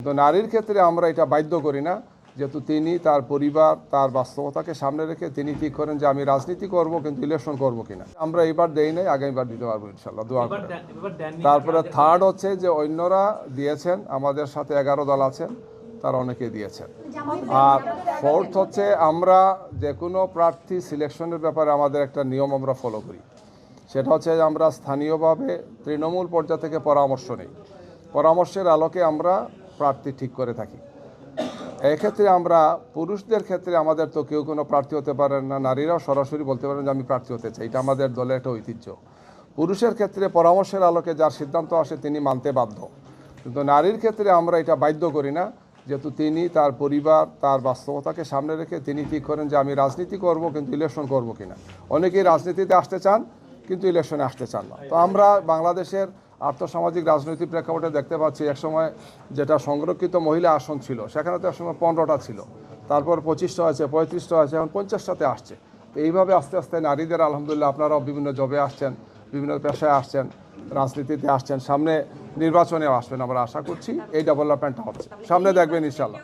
তো নারীর ক্ষেত্রে আমরা এটা বাধ্য করি না, যেহেতু তিনি তার পরিবার তার বাস্তবতাকে সামনে রেখে তিনি ঠিক করেন যে আমি রাজনীতি করব কিন্তু ইলেকশন করব কিনা। আমরা এবার দেই নাই, আগামীবার দিতে পারবো ইনশাল্লাহ, দোয়া করে। তারপরে থার্ড হচ্ছে যে অন্যরা দিয়েছেন, আমাদের সাথে 11 দল আছেন, তারা অনেকে দিয়েছেন। আর ফোর্থ হচ্ছে আমরা যে কোনো প্রার্থী সিলেকশনের ব্যাপারে আমাদের একটা নিয়ম আমরা ফলো করি, সেটা হচ্ছে যে আমরা স্থানীয়ভাবে তৃণমূল পর্যায় থেকে পরামর্শ নিই, পরামর্শের আলোকে আমরা প্রার্থী ঠিক করে থাকি। এক্ষেত্রে আমরা পুরুষদের ক্ষেত্রে আমাদের তো কেউ কোনো প্রার্থী হতে পারেন না, নারীরাও সরাসরি বলতে পারেন যে আমি প্রার্থী হতে চাই, এটা আমাদের দলের একটা ঐতিহ্য। পুরুষের ক্ষেত্রে পরামর্শের আলোকে যার সিদ্ধান্ত আসে তিনি মানতে বাধ্য, কিন্তু নারীর ক্ষেত্রে আমরা এটা বাধ্য করি না, যেহেতু তিনি তার পরিবার তার বাস্তবতাকে সামনে রেখে তিনি ঠিক করেন যে আমি রাজনীতি করব কিন্তু ইলেকশন করব কিনা। অনেকেই রাজনীতিতে আসতে চান কিন্তু ইলেকশনে আসতে চান না। তো আমরা বাংলাদেশের আর্থসামাজিক রাজনৈতিক প্রেক্ষাপটে দেখতে পাচ্ছি, একসময় যেটা সংরক্ষিত মহিলা আসন ছিল সেখানে তো একসময় 15টা ছিল, তারপর 25টা আছে, 35টা আছে, এখন 50টাতে আসছে। তো এইভাবে আস্তে আস্তে নারীদের আলহামদুলিল্লাহ আপনারাও বিভিন্ন জবে আসছেন, বিভিন্ন পেশায় আসছেন, রাজনীতিতে আসছেন, সামনে নির্বাচনেও আসবেন আমরা আশা করছি। এই ডেভেলপমেন্টটা হচ্ছে, সামনে দেখবেন ইনশাল্লাহ।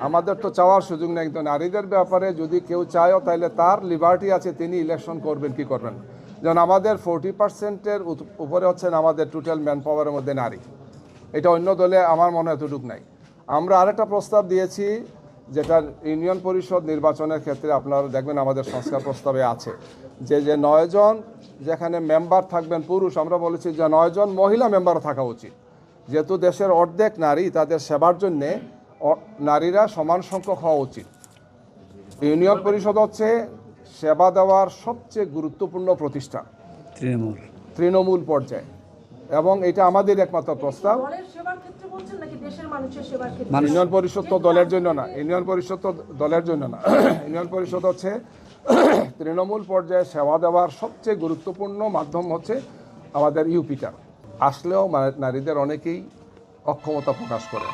আমাদের তো চাওয়ার সুযোগ নেই, কিন্তু নারীদের ব্যাপারে যদি কেউ চায়ও তাহলে তার লিবার্টি আছে, তিনি ইলেকশন করবেন কি করবেন। যেমন আমাদের 40%-এর উপরে হচ্ছেন আমাদের টোটাল ম্যান পাওয়ারের মধ্যে নারী, এটা অন্য দলে আমার মনে এতটুক নাই। আমরা আরেকটা প্রস্তাব দিয়েছি, যেটা ইউনিয়ন পরিষদ নির্বাচনের ক্ষেত্রে আপনারা দেখবেন আমাদের সংস্কার প্রস্তাবে আছে, যে 9 জন যেখানে মেম্বার থাকবেন পুরুষ, আমরা বলেছি যে 9 জন মহিলা মেম্বারও থাকা উচিত, যেহেতু দেশের অর্ধেক নারী, তাদের সেবার জন্যে নারীরা সমান সংখ্যক হওয়া উচিত। ইউনিয়ন পরিষদ হচ্ছে সেবা দেওয়ার সবচেয়ে গুরুত্বপূর্ণ প্রতিষ্ঠান তৃণমূল পর্যায়ে, এবং এটা আমাদের একমাত্র প্রস্তাব। ইউনিয়ন পরিষদ তো দলের জন্য না, ইউনিয়ন পরিষদ তো দলের জন্য না, ইউনিয়ন পরিষদ হচ্ছে তৃণমূল পর্যায়ে সেবা দেওয়ার সবচেয়ে গুরুত্বপূর্ণ মাধ্যম হচ্ছে আমাদের ইউপিটা। আসলেও নারীদের অনেকেই অক্ষমতা প্রকাশ করেন।